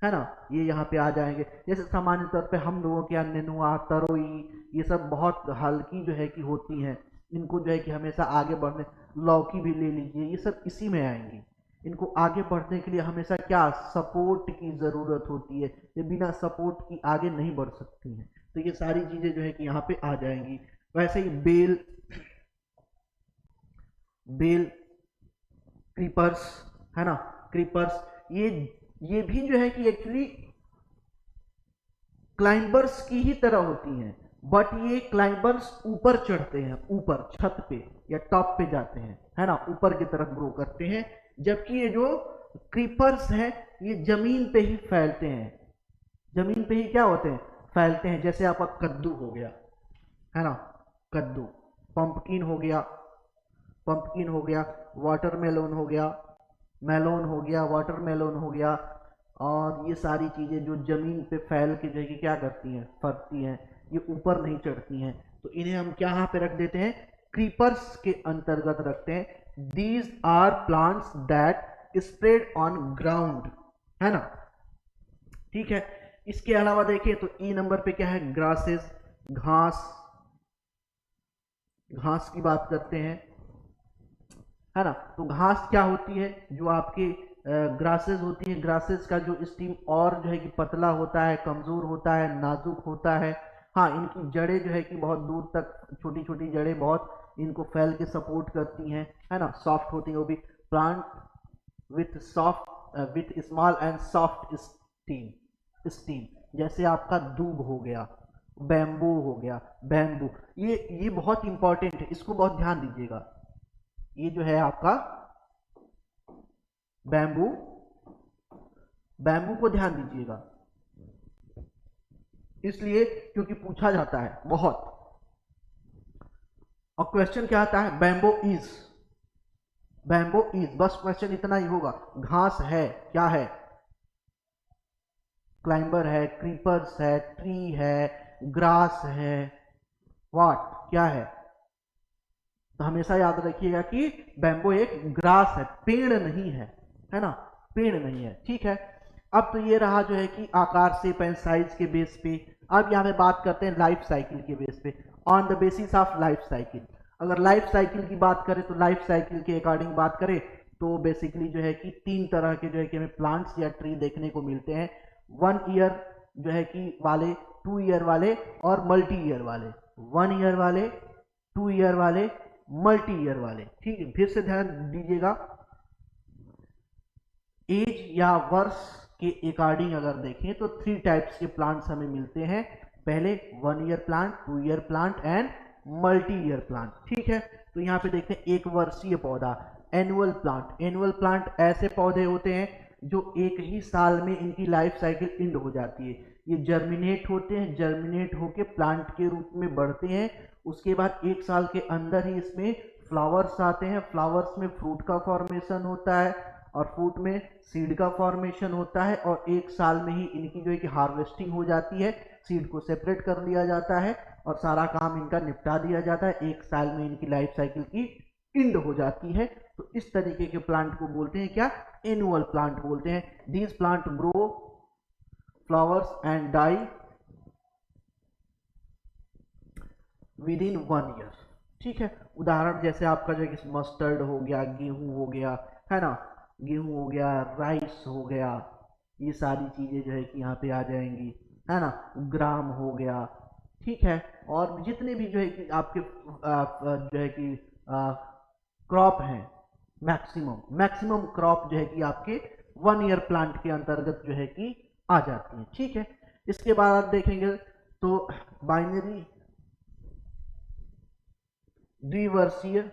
है ना, ये यहाँ पे आ जाएंगे। जैसे सामान्य तौर पे हम लोगों के यहाँ नेनुआ, तरोई, ये सब बहुत हल्की जो है कि होती हैं, इनको जो है कि हमेशा आगे बढ़ने, लौकी भी ले लीजिए, ये सब इसी में आएंगी। इनको आगे बढ़ने के लिए हमेशा क्या, सपोर्ट की जरूरत होती है, ये बिना सपोर्ट की आगे नहीं बढ़ सकती हैं। तो ये सारी चीजें जो है कि यहाँ पे आ जाएंगी। वैसे ही बेल क्रीपर्स, है ना, क्रीपर्स, ये भी जो है कि एक्चुअली क्लाइंबर्स की ही तरह होती हैं, बट ये क्लाइंबर्स ऊपर चढ़ते हैं, ऊपर छत पे या टॉप पे जाते हैं, है ना, ऊपर की तरफ ग्रो करते हैं। जबकि ये जो क्रीपर्स हैं ये जमीन पे ही फैलते हैं, जमीन पे ही क्या होते हैं, फैलते हैं। जैसे आपका कद्दू हो गया, है ना, कद्दू, पंपकिन हो गया, वाटरमेलन हो गया, मेलोन हो गया, वाटरमेलन हो गया। और ये सारी चीजें जो जमीन पे फैल के जगह क्या करती हैं, फरती हैं, ये ऊपर नहीं चढ़ती हैं। तो इन्हें हम क्या यहाँ पे रख देते हैं, क्रीपर्स के अंतर्गत रखते हैं। These are plants that spread on ground, है ना। ठीक है, इसके अलावा देखें तो ई नंबर पे क्या है, ग्रासेस, घास की बात करते हैं, है ना। तो घास क्या होती है, जो आपके ग्रासेस होती है, ग्रासेस का जो स्टीम और जो है कि पतला होता है, कमजोर होता है, नाजुक होता है। हाँ, इनकी जड़ें जो है कि बहुत दूर तक, छोटी छोटी जड़ें बहुत इनको फैल के सपोर्ट करती हैं, है ना, सॉफ्ट होती है वो भी। Plant with small and soft steam, जैसे आपका दूब हो गया, बैम्बू हो गया, बैम्बू, ये बहुत इंपॉर्टेंट है, इसको बहुत ध्यान दीजिएगा। ये जो है आपका बैम्बू को ध्यान दीजिएगा, इसलिए क्योंकि पूछा जाता है बहुत। और क्वेश्चन क्या आता है, बैम्बो इज, बैम्बो इज, बस क्वेश्चन इतना ही होगा। घास है, क्या है, क्लाइंबर है, क्रीपर्स है, ट्री है, ग्रास है, व्हाट, क्या है। तो हमेशा याद रखिएगा कि बैम्बो एक ग्रास है, पेड़ नहीं है ना, पेड़ नहीं है, ठीक है। अब तो ये रहा जो है कि आकार से पेन साइज के बेस पे। अब यहाँ पे बात करते हैं लाइफ साइकिल के बेस पे, on the basis of life cycle. अगर लाइफ साइकिल की बात करें तो लाइफ साइकिल के अकॉर्डिंग बात करें तो बेसिकली जो है कि 3 तरह के जो है कि हमें प्लांट्स या ट्री देखने को मिलते हैं, 1 ईयर जो है कि वाले, 2 ईयर वाले और मल्टी ईयर वाले, 1 ईयर वाले, 2 ईयर वाले, मल्टी ईयर वाले, ठीक है। फिर से ध्यान दीजिएगा, एज या वर्ष के अकॉर्डिंग अगर देखें तो 3 टाइप्स के प्लांट्स हमें मिलते हैं। पहले 1 year plant, 2 year plant and multi year plant, ठीक है। तो यहाँ पे देखते हैं 1 वर्षीय पौधा, एनुअल प्लांट। एनुअल प्लांट ऐसे पौधे होते हैं जो एक ही साल में इनकी लाइफ साइकिल एंड हो जाती है। ये जर्मिनेट होते हैं, जर्मिनेट होके प्लांट के रूप में बढ़ते हैं, उसके बाद 1 साल के अंदर ही इसमें फ्लावर्स आते हैं, फ्लावर्स में फ्रूट का फॉर्मेशन होता है और फ्रूट में सीड का फॉर्मेशन होता है, और 1 साल में ही इनकी जो है कि हार्वेस्टिंग हो जाती है, सीड को सेपरेट कर लिया जाता है और सारा काम इनका निपटा दिया जाता है। 1 साल में इनकी लाइफ साइकिल की एंड हो जाती है। तो इस तरीके के प्लांट को बोलते हैं क्या, एनुअल प्लांट बोलते हैं। These plant grow flowers and die within 1 year, ठीक है। उदाहरण जैसे आपका जो है मस्टर्ड हो गया, गेहूं हो गया, है ना, गेहूं हो गया, राइस हो गया, ये सारी चीजें जो है कि यहाँ पे आ जाएंगी, है ना, ग्राम हो गया, ठीक है। और जितने भी जो है कि आपके जो है कि क्रॉप हैं, मैक्सिमम क्रॉप जो है कि आपके 1 ईयर प्लांट के अंतर्गत जो है कि आ जाती है, ठीक है। इसके बाद आप देखेंगे तो बाइनरी द्विवर्षीय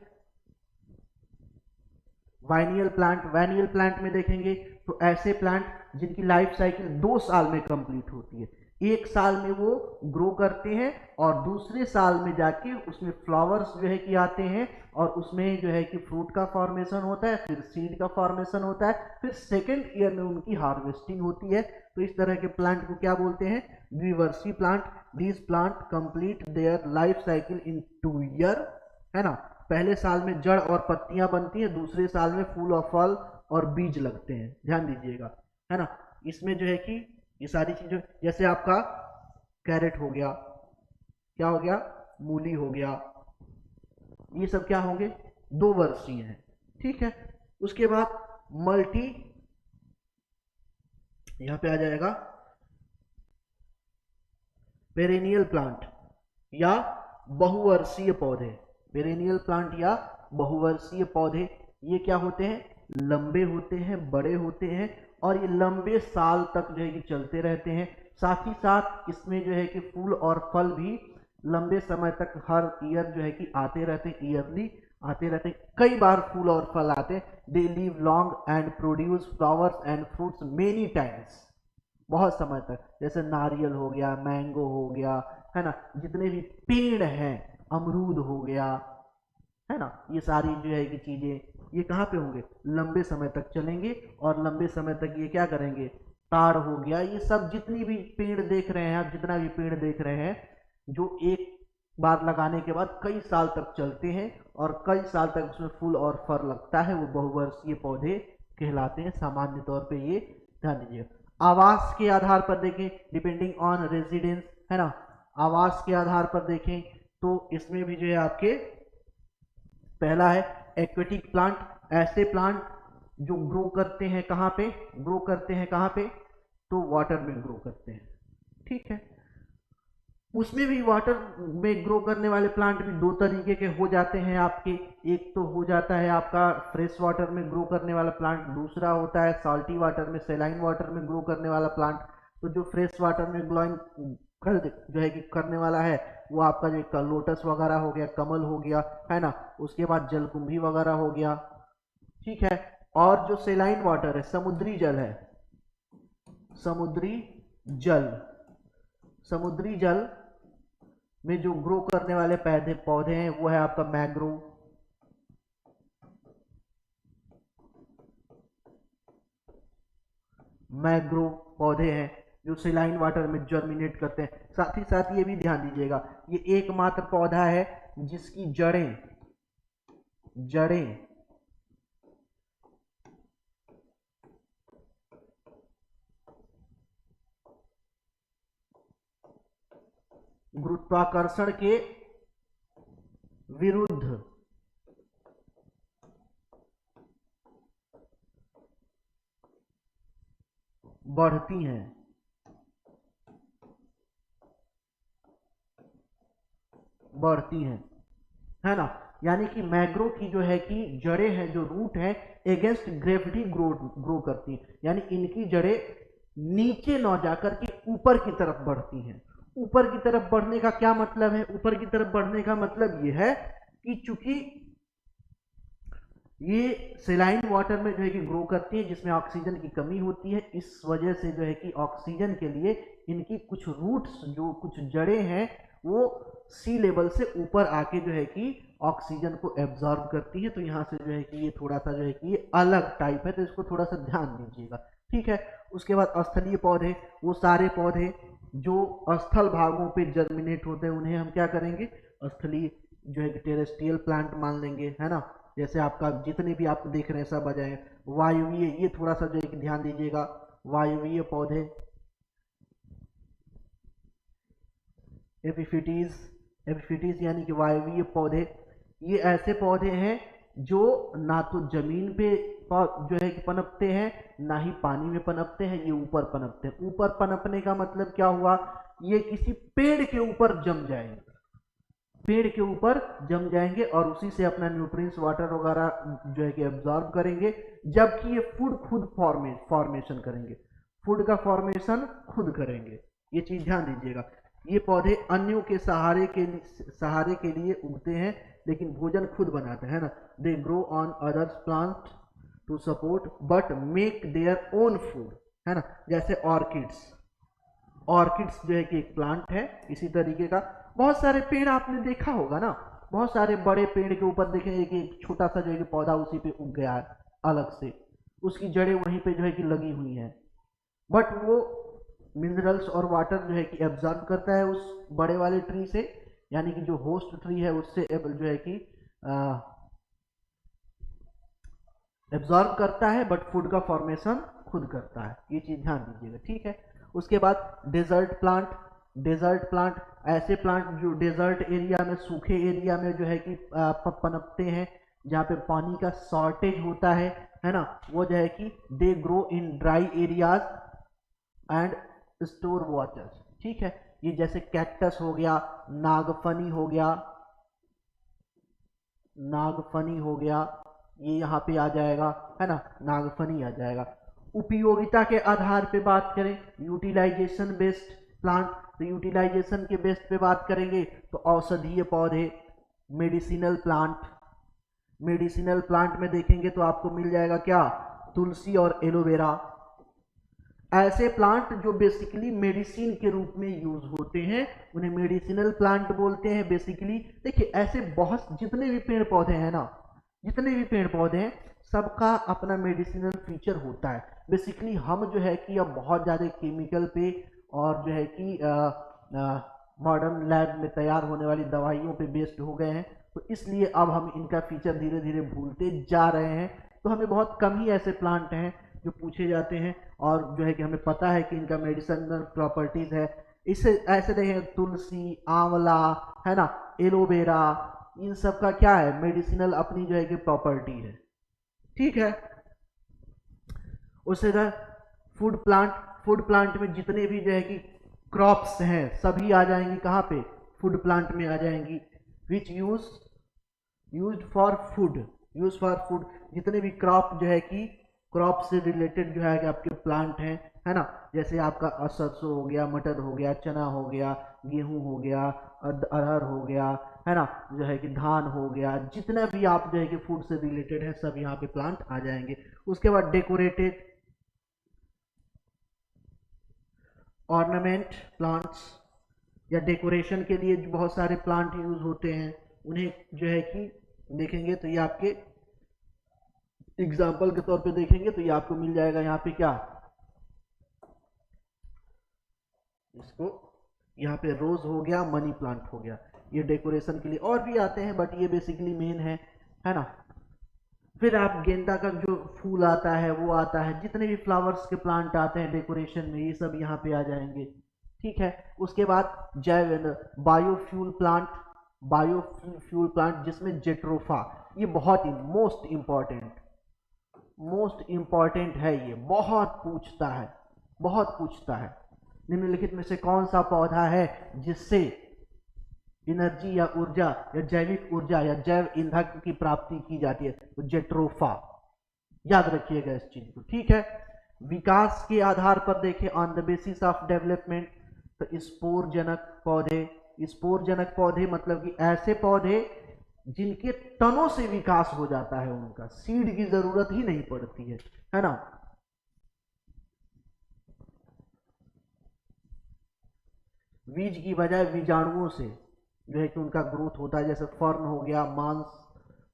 वाइनियल प्लांट। वाइनियल प्लांट में देखेंगे तो ऐसे प्लांट जिनकी लाइफ साइकिल 2 साल में कंप्लीट होती है। 1 साल में वो ग्रो करते हैं और दूसरे साल में जाके उसमें फ्लावर्स जो है कि आते हैं और उसमें जो है कि फ्रूट का फॉर्मेशन होता है, फिर सीड का फॉर्मेशन होता है, फिर सेकेंड ईयर में उनकी हार्वेस्टिंग होती है। तो इस तरह के प्लांट को क्या बोलते हैं, द्विवर्षीय plant. These plant complete their life cycle in 2 year, है ना। पहले साल में जड़ और पत्तियां बनती हैं, दूसरे साल में फूल और फल और बीज लगते हैं, ध्यान दीजिएगा, है ना। इसमें जो है कि ये सारी चीजें, जैसे आपका कैरेट हो गया, क्या हो गया, मूली हो गया, ये सब क्या होंगे, 2 वर्षीय हैं, ठीक है। उसके बाद मल्टी, यहां पे आ जाएगा पेरेनियल प्लांट या बहुवर्षीय पौधे। पेरेनियल प्लांट या बहुवर्षीय पौधे ये क्या होते हैं, लंबे होते हैं, बड़े होते हैं और ये लंबे साल तक जो है कि चलते रहते हैं। साथ ही साथ इसमें जो है कि फूल और फल भी लंबे समय तक हर ईयर जो है कि आते रहते हैं, ईयरली आते रहते हैं, कई बार फूल और फल आते हैं। They live long and produce flowers and fruits many times, बहुत समय तक। जैसे नारियल हो गया, मैंगो हो गया, है ना, जितने भी पेड़ हैं, अमरूद हो गया, है ना, ये सारी जो है कि चीजें ये कहाँ पे होंगे, लंबे समय तक चलेंगे और लंबे समय तक ये क्या करेंगे, ताड़ हो गया, ये सब जितनी भी पेड़ देख रहे हैं आप, जितना भी पेड़ देख रहे हैं, जो एक बार लगाने के बाद कई साल तक चलते हैं और कई साल तक उसमें फूल और फल लगता है, वो बहुवर्षीय पौधे कहलाते हैं। सामान्य तौर पे ये ध्यान दीजिए। आवास के आधार पर देखें, डिपेंडिंग ऑन रेजिडेंस, है ना, आवास के आधार पर देखें तो इसमें भी जो है आपके पहला है एक्वेटिक प्लांट, ऐसे प्लांट जो ग्रो करते हैं कहाँ पे, ग्रो करते हैं कहाँ पे, तो वाटर में ग्रो करते हैं, ठीक है। उसमें भी वाटर में ग्रो करने वाले प्लांट भी 2 तरीके के हो जाते हैं आपके। एक तो हो जाता है आपका फ्रेश वाटर में ग्रो करने वाला प्लांट, दूसरा होता है सॉल्टी वाटर में, सैलाइन वाटर में ग्रो करने वाला प्लांट। तो जो फ्रेश वाटर में ग्लोइंग जो है कि करने वाला है वो आपका जो लोटस वगैरह हो गया, कमल हो गया, है ना, उसके बाद जलकुंभी वगैरह हो गया, ठीक है। और जो सैलाइन वाटर है, समुद्री जल है, समुद्री जल में जो ग्रो करने वाले पौधे पौधे हैं वो है आपका मैंग्रोव। मैंग्रोव पौधे हैं जो सेलाइन वाटर में जर्मिनेट करते हैं। साथ ही साथ ये भी ध्यान दीजिएगा, ये एकमात्र पौधा है जिसकी जड़ें जड़ें गुरुत्वाकर्षण के विरुद्ध बढ़ती हैं, है ना। यानी कि मैंग्रोव की जो है कि जड़ें हैं, जो रूट है, अगेंस्ट ग्रेविटी ग्रो करती हैं। यानी इनकी जड़ें नीचे न जाकर के ऊपर की तरफ बढ़ती हैं। ऊपर की तरफ बढ़ने का क्या मतलब है? ऊपर की तरफ बढ़ने का मतलब ये है कि चूंकि ये सेलाइन वाटर में जो है कि ग्रो करती है जिसमें ऑक्सीजन की कमी होती है, इस वजह से जो है कि ऑक्सीजन के लिए इनकी कुछ रूट्स, जो कुछ जड़ें हैं, वो सी लेवल से ऊपर आके जो है कि ऑक्सीजन को एब्जॉर्ब करती है। तो यहाँ से जो है कि ये थोड़ा सा जो है कि ये अलग टाइप है, तो इसको थोड़ा सा ध्यान दीजिएगा, ठीक है। उसके बाद स्थलीय पौधे, वो सारे पौधे जो स्थल भागों पे जर्मिनेट होते हैं उन्हें हम क्या करेंगे? स्थलीय जो है कि टेरेस्ट्रियल प्लांट मान लेंगे, है ना। जैसे आपका जितने भी आप देख रहे हैं सब आ जाएंगे। वायुवीय, ये थोड़ा सा जो है कि ध्यान दीजिएगा, वायुवीय पौधे, एपिफिटीज, एपिफिटीज यानी कि वायुवीय पौधे, ये ऐसे पौधे हैं जो ना तो जमीन पे जो है कि पनपते हैं, ना ही पानी में पनपते हैं, ये ऊपर पनपते हैं। ऊपर पनपने का मतलब क्या हुआ? ये किसी पेड़ के ऊपर जम जाएंगे, पेड़ के ऊपर जम जाएंगे और उसी से अपना न्यूट्रिएंट्स, वाटर वगैरह जो है कि एब्जॉर्ब करेंगे, जबकि ये फूड खुद फॉर्मेशन करेंगे, फूड का फॉर्मेशन खुद करेंगे। ये चीज ध्यान दीजिएगा। ये पौधे अन्यों के सहारे के लिए उगते हैं, लेकिन भोजन खुद बनाते हैं, ना। They grow on others plant to support but make their own food, है ना। जैसे ऑर्किड्स, ऑर्किड्स जो है कि एक प्लांट है इसी तरीके का। बहुत सारे पेड़ आपने देखा होगा ना, बहुत सारे बड़े पेड़ के ऊपर देखें एक छोटा सा जो है कि पौधा उसी पे उग गया है अलग से, उसकी जड़ें वहीं पे जो है कि लगी हुई हैं, बट वो मिनरल्स और वाटर जो है कि एब्जॉर्ब करता है उस बड़े वाले ट्री से, यानी कि जो होस्ट ट्री है उससे जो है कि एब्जॉर्ब करता है, बट फूड का फॉर्मेशन खुद करता है। ये चीज ध्यान दीजिएगा, ठीक है। उसके बाद डेजर्ट प्लांट, डेजर्ट प्लांट ऐसे प्लांट जो डेजर्ट एरिया में, सूखे एरिया में जो है कि पनपते हैं, जहाँ पे पानी का शॉर्टेज होता है ना। वो जो है कि they grow in dry areas and store water, ठीक है। ये जैसे कैक्टस हो गया, नागफनी हो गया, नागफनी हो गया, ये यहाँ पे आ जाएगा, है ना, नागफनी आ जाएगा। उपयोगिता के आधार पे बात करें, यूटिलाइजेशन बेस्ड प्लांट, तो यूटिलाइजेशन के बेस्ड पे बात करेंगे तो औषधीय पौधे, मेडिसिनल प्लांट, मेडिसिनल प्लांट में देखेंगे तो आपको मिल जाएगा क्या? तुलसी और एलोवेरा। ऐसे प्लांट जो बेसिकली मेडिसिन के रूप में यूज होते हैं उन्हें मेडिसिनल प्लांट बोलते हैं बेसिकली। देखिए ऐसे बहुत जितने भी पेड़ पौधे हैं ना, जितने भी पेड़ पौधे हैं, सबका अपना मेडिसिनल फीचर होता है। बेसिकली हम जो है कि अब बहुत ज़्यादा केमिकल पे और जो है कि मॉडर्न लैब में तैयार होने वाली दवाइयों पे बेस्ड हो गए हैं, तो इसलिए अब हम इनका फीचर धीरे धीरे भूलते जा रहे हैं। तो हमें बहुत कम ही ऐसे प्लांट हैं जो पूछे जाते हैं और जो है कि हमें पता है कि इनका मेडिसिनल प्रॉपर्टीज है। इससे ऐसे देखें, तुलसी, आंवला, है ना, एलोवेरा, इन सब का क्या है? मेडिसिनल अपनी जो है कि प्रॉपर्टी है, ठीक है। उससे फूड प्लांट, फूड प्लांट में जितने भी जो है कि क्रॉप्स हैं सभी आ जाएंगी कहाँ पे? फूड प्लांट में आ जाएंगी। Which used for food, use for food, जितने भी क्रॉप जो है कि क्रॉप से रिलेटेड जो है कि आपके प्लांट हैं, है ना। जैसे आपका सरसों हो गया, मटर हो गया, चना हो गया, गेहूं हो गया, अरहर हो गया, है ना, जो है कि धान हो गया, जितना भी आप जो है कि फूड से रिलेटेड है सब यहाँ पे प्लांट आ जाएंगे। उसके बाद डेकोरेटेड ऑर्नामेंट प्लांट्स, या डेकोरेशन के लिए बहुत सारे प्लांट यूज होते हैं, उन्हें जो है कि देखेंगे तो ये आपके एग्जाम्पल के तौर पे देखेंगे तो ये आपको मिल जाएगा यहाँ पे क्या, इसको यहाँ पे रोज हो गया, मनी प्लांट हो गया, ये डेकोरेशन के लिए। और भी आते हैं बट ये बेसिकली मेन है ना। फिर आप गेंदा का जो फूल आता है वो आता है, जितने भी फ्लावर्स के प्लांट आते हैं डेकोरेशन में ये सब यहाँ पे आ जाएंगे, ठीक है। उसके बाद जैव बायोफ्यूल प्लांट, बायोफ्यूल प्लांट जिसमें जेट्रोफा, ये बहुत ही मोस्ट इंपॉर्टेंट है, ये बहुत पूछता है। निम्नलिखित में से कौन सा पौधा है जिससे एनर्जी या ऊर्जा या जैविक ऊर्जा या जैव ईंधन की प्राप्ति की जाती है, तो जेट्रोफा, याद रखिएगा इस चीज को, ठीक है। विकास के आधार पर देखें, on the basis of development, तो स्पोरजनक पौधे मतलब कि ऐसे पौधे जिनके तनों से विकास हो जाता है, उनका सीड की जरूरत ही नहीं पड़ती है ना। बीज की बजाय बीजाणुओं से जो है कि उनका ग्रोथ होता है, जैसे फर्न हो गया, मांस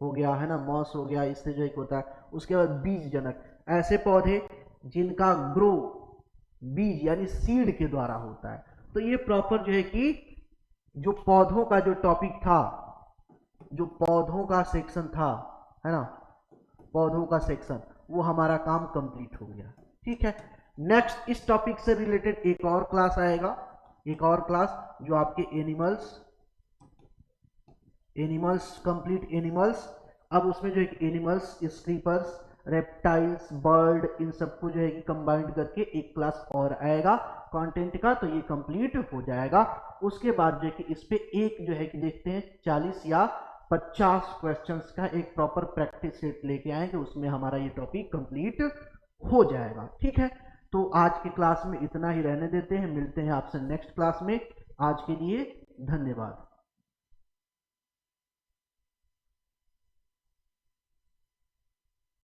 हो गया, है ना, मॉस हो गया, इससे जो है होता है। उसके बाद बीज जनक, ऐसे पौधे जिनका ग्रो बीज यानी सीड के द्वारा होता है। तो ये प्रॉपर जो है कि जो पौधों का जो टॉपिक था, जो पौधों का सेक्शन था, है ना, पौधों का सेक्शन, वो हमारा काम कंप्लीट हो गया, ठीक है। नेक्स्ट इस टॉपिक से रिलेटेड एक और क्लास आएगा, एक और क्लास जो आपके एनिमल्स कंप्लीट एनिमल्स। अब उसमें जो है एनिमल्स, स्लीपर्स, रेप्टाइल्स, बर्ड, इन सबको जो है कि कंबाइंड करके एक क्लास और आएगा कंटेंट का, तो ये कंप्लीट हो जाएगा। उसके बाद जो है कि इस पे एक जो है कि देखते हैं 40 या 50 क्वेश्चंस का एक प्रॉपर प्रैक्टिस सेट लेके आएंगे, उसमें हमारा ये टॉपिक कंप्लीट हो जाएगा, ठीक है। तो आज की क्लास में इतना ही रहने देते हैं, मिलते हैं आपसे नेक्स्ट क्लास में। आज के लिए धन्यवाद।